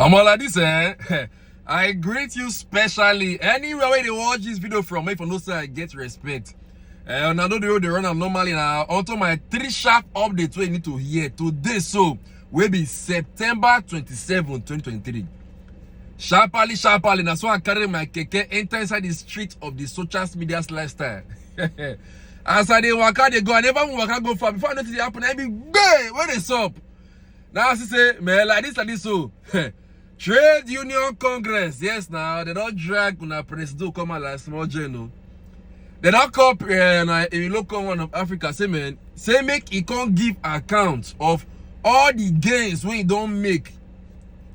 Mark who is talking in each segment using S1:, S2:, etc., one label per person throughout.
S1: I'm all like this, I greet you specially. Anywhere where they watch this video from, if you know say I get respect. And I know they run am normally now. Onto my 3 sharp updates we need to hear today. So will be September 27, 2023. Sharply. That's why I carry my keke enter inside the street of the social media lifestyle. As I dey waka, they go. I never waka go far. Before I notice it happen, I be hey, what is up? Now I say, man, like this so. Trade Union Congress, yes, now they don't drag on a president come out like small journal. They don't call a local one of Africa, say man, say make he can't give account of all the gains we don't make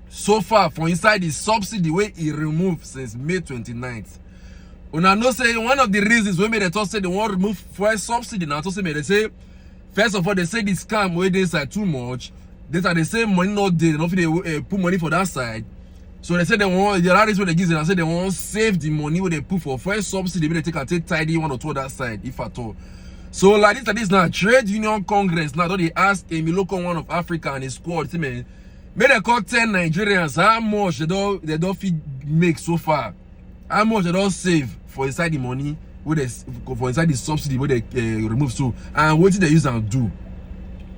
S1: so far from inside the subsidy where he removed since May 29th. Una know say one of the reasons we made the talk say they want to remove fuel subsidy now. To say they say first of all they say the scam where they inside too much. These are the same money not there. They put money for that side. So they say they want the rarest way they give them. I say they want to save the money where they put for first subsidy. Maybe they take tidy one or two that side, if at all. So like this now, Trade Union Congress now they ask a local one of Africa and his squad. See man, may they call 10 Nigerians how much they don't fit make so far. How much they don't save for inside the money where they for inside the subsidy where they remove so and what did they use and do.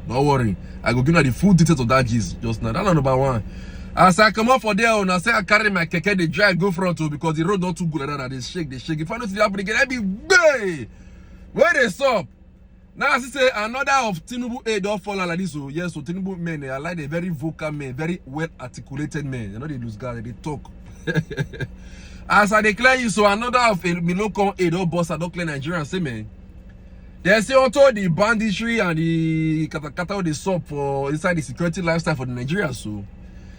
S1: Don't worry, I go give you the full details of that gist just now. That's number one. As I come up for there, and I say I carry my keke, they drive go front too because the road not too good like that. They shake. If I don't see the happen again, I be hey, where they stop. Now I say another of Tinubu aid don't fall like this. So yes, so Tinubu men, they are like a very vocal men, very well articulated men. You know they lose guard, they talk. As I declare you, so another of me local aid don't boss, I don't clear Nigerian say man. They say also the banditry and the kata they sub for inside the security lifestyle for the Nigerians. So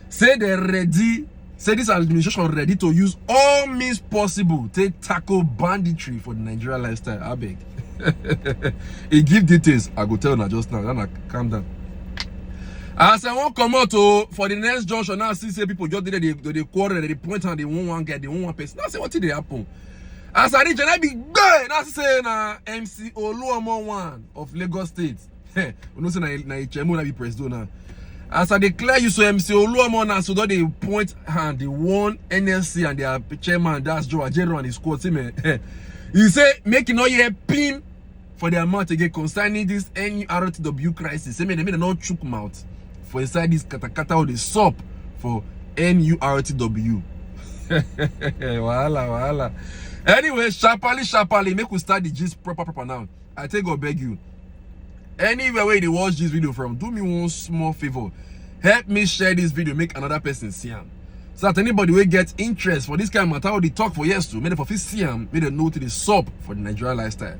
S1: say they're ready, say this administration ready to use all means possible to tackle banditry for the Nigerian lifestyle. I beg. He give details. I go tell now just now. Then I calm down. As I won't come out for the next junction now, see say people just did they quarrel, they point and they won't one get, they won't one person. Now say what did they happen? As I reach, I be good. That's saying MC Oluomo one of Lagos State. We don't say na Chemo na be president now. As I declare you, so MC Oluomo now, so that they point hand, the one NLC and their chairman, that's Joe Ajero and his squad team. He say making all your pin for their mouth again concerning this NURTW crisis. Say me they made no chook mouth for inside this kata or the sub for NURTW. Wahala. Anyway, sharply, make we start the gist proper now. I take or beg you. Anywhere where they watch this video from, do me one small favor. Help me share this video, make another person see him. So that anybody will get interest for this kind of matter, how they talk for years to, make them for see him, make them know to the sub for the Nigerian lifestyle.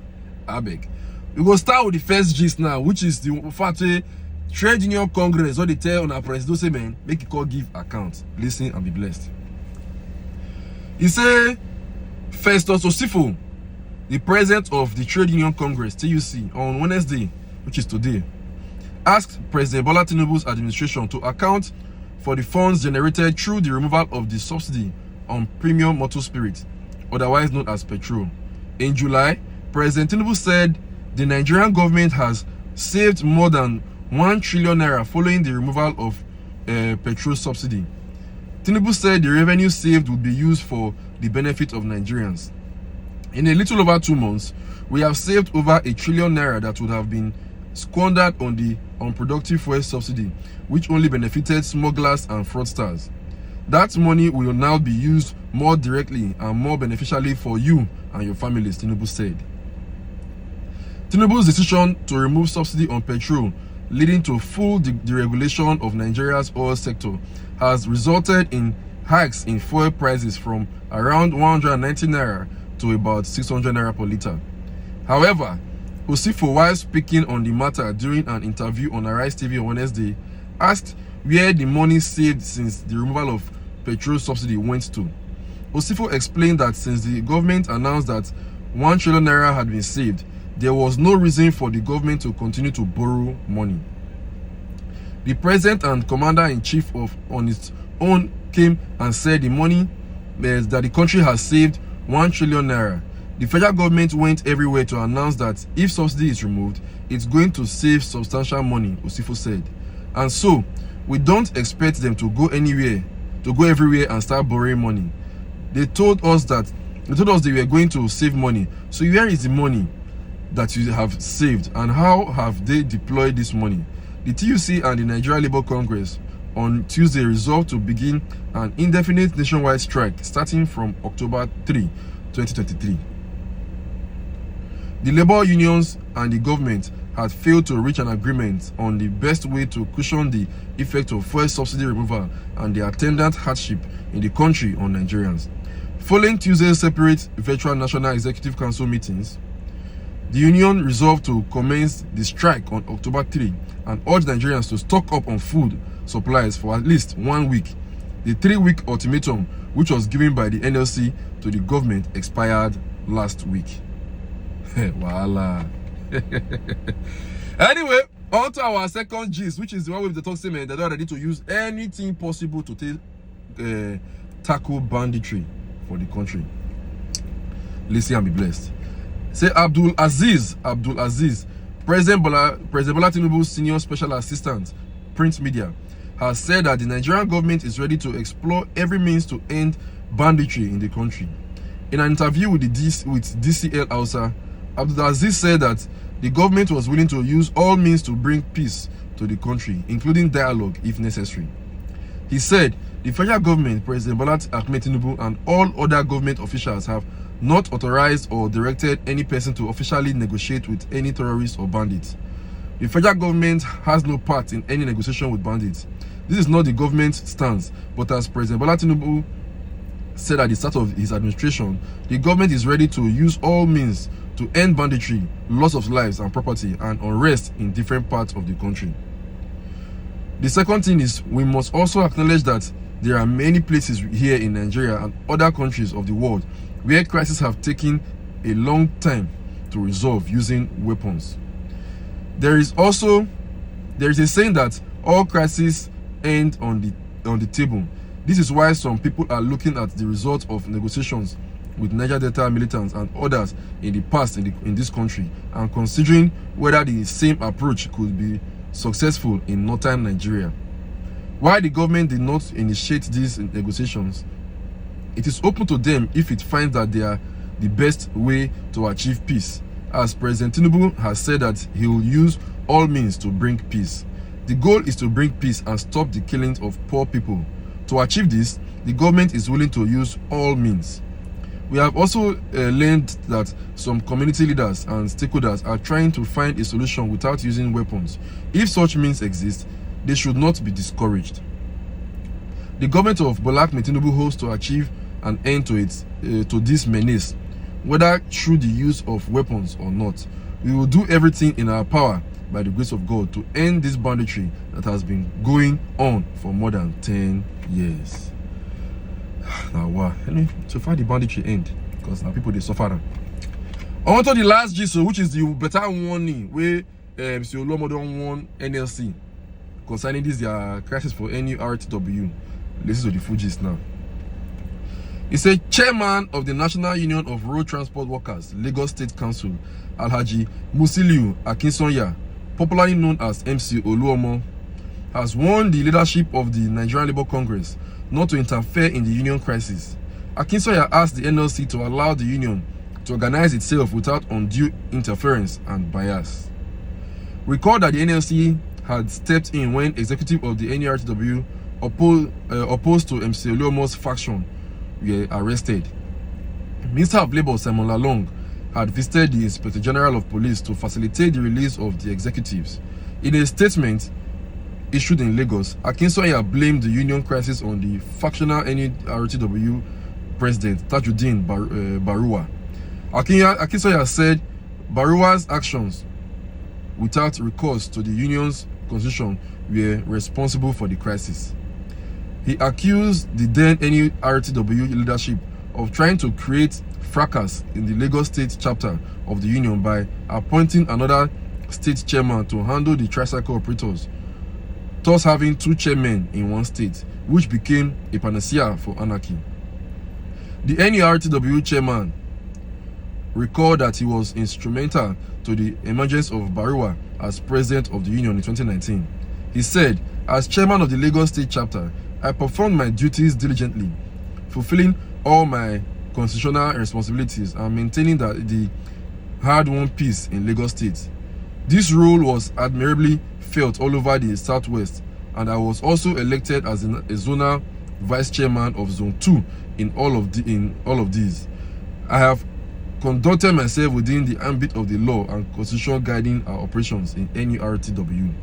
S1: I beg. We go start with the first gist now, which is the fact Trade Union Congress, what they tell on our president, say man, make it call give account. Listen and be blessed. He say Festus Osifo, the president of the Trade Union Congress, TUC, on Wednesday, which is today, asked President Bola Tinubu's administration to account for the funds generated through the removal of the subsidy on premium motor spirit, otherwise known as petrol. In July, President Tinubu said the Nigerian government has saved more than 1 trillion naira following the removal of petrol subsidy. Tinubu said the revenue saved would be used for the benefit of Nigerians. In a little over 2 months, we have saved over 1 trillion naira that would have been squandered on the unproductive fuel subsidy, which only benefited smugglers and fraudsters. That money will now be used more directly and more beneficially for you and your families, Tinubu said. Tinubu's decision to remove subsidy on petrol, leading to full deregulation of Nigeria's oil sector, has resulted in hikes in fuel prices from around 190 naira to about 600 naira per liter. However, Osifo, while speaking on the matter during an interview on Arise TV on Wednesday, asked where the money saved since the removal of petrol subsidy went to. Osifo explained that since the government announced that 1 trillion naira had been saved, there was no reason for the government to continue to borrow money. The president and commander-in-chief on its own came and said the money that the country has saved 1 trillion naira. The federal government went everywhere to announce that if subsidy is removed, it's going to save substantial money, Osifo said. And so, we don't expect them to go anywhere to go everywhere and start borrowing money. They told us they were going to save money. So where is the money that you have saved, and how have they deployed this money? The TUC and the Nigeria Labour Congress on Tuesday resolved to begin an indefinite nationwide strike starting from October 3, 2023. The labor unions and the government had failed to reach an agreement on the best way to cushion the effect of fuel subsidy removal and the attendant hardship in the country on Nigerians. Following Tuesday's separate virtual National Executive Council meetings, the union resolved to commence the strike on October 3 and urged Nigerians to stock up on food supplies for at least 1 week. The 3-week ultimatum, which was given by the NLC to the government, expired last week. Voila. Anyway, on to our second gist, which is the one with the talk statement that they are ready to use anything possible to tackle banditry for the country. Listen and be blessed. Say Abdul Aziz, President Bola Tinubu's senior special assistant, print media, has said that the Nigerian government is ready to explore every means to end banditry in the country. In an interview with DCL Hausa, Abdul Aziz said that the government was willing to use all means to bring peace to the country, including dialogue if necessary. He said the federal government, President Bola Ahmed Tinubu, and all other government officials have not authorized or directed any person to officially negotiate with any terrorists or bandits. The federal government has no part in any negotiation with bandits. This is not the government's stance, but as President Bola Tinubu said at the start of his administration, the government is ready to use all means to end banditry, loss of lives and property, and unrest in different parts of the country. The second thing is, we must also acknowledge that there are many places here in Nigeria and other countries of the world where crises have taken a long time to resolve using weapons. There is a saying that all crises end on the table. This is why some people are looking at the result of negotiations with Niger Delta militants and others in the past in this country and considering whether the same approach could be successful in northern Nigeria. While the government did not initiate these negotiations, it is open to them if it finds that they are the best way to achieve peace, as President Tinubu has said that he will use all means to bring peace. The goal is to bring peace and stop the killings of poor people. To achieve this, the government is willing to use all means. We have also learned that some community leaders and stakeholders are trying to find a solution without using weapons. If such means exist, they should not be discouraged. The government of Bola Ahmed Tinubu hopes to achieve an end to this menace, whether through the use of weapons or not. We will do everything in our power, by the grace of God, to end this banditry that has been going on for more than 10 years. Now, wow. Anyway, so far the banditry end, because now people they suffer. On to the last gist, which is the better warning where Mr. Olomo don't warn NLC concerning this crisis for NURTW. Listen to the full gist now. He said chairman of the National Union of Road Transport Workers, Lagos State Council, Alhaji Musiliu Akinsonya, popularly known as MC Oluomo, has warned the leadership of the Nigerian Labour Congress not to interfere in the union crisis. Akinsonya asked the NLC to allow the union to organize itself without undue interference and bias. Recall that the NLC had stepped in when executive of the NURTW opposed to MC Oluomo's faction were arrested. Minister of Labour Simon Lalong had visited the Inspector General of Police to facilitate the release of the executives. In a statement issued in Lagos, Akinsonya blamed the union crisis on the factional NURTW president Tajuddin Baruwa. Akinsonya said Baruwa's actions without recourse to the union's constitution were responsible for the crisis. He accused the then NURTW leadership of trying to create fracas in the Lagos State chapter of the union by appointing another state chairman to handle the tricycle operators, thus having two chairmen in one state, which became a panacea for anarchy. The NURTW chairman recalled that he was instrumental to the emergence of Baruwa as president of the union in 2019. He said, as chairman of the Lagos State chapter, I performed my duties diligently, fulfilling all my constitutional responsibilities and maintaining the hard-won peace in Lagos State. This role was admirably felt all over the Southwest, and I was also elected as a zonal vice chairman of Zone 2 in all of these. I have conducted myself within the ambit of the law and constitution guiding our operations in NURTW.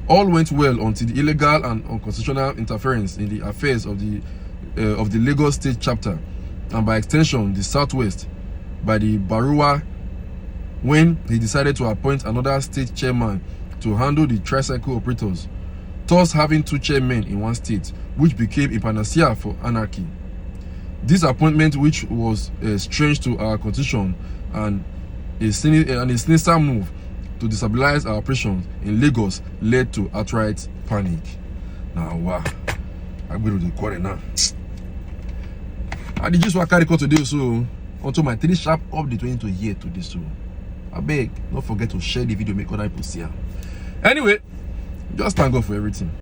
S1: All went well until the illegal and unconstitutional interference in the affairs of the Lagos State chapter, and by extension the Southwest, by the Baruwa, when he decided to appoint another state chairman to handle the tricycle operators, thus having two chairmen in one state, which became a panacea for anarchy. This appointment, which was strange to our constitution and a sinister move to destabilize our operations in Lagos, led to outright panic. Now, wow, I'm going to record it now. I did just what I record today, so onto my 3 sharp update we need to hear today. So I beg, don't forget to share the video, make other people see. Anyway, just thank God for everything.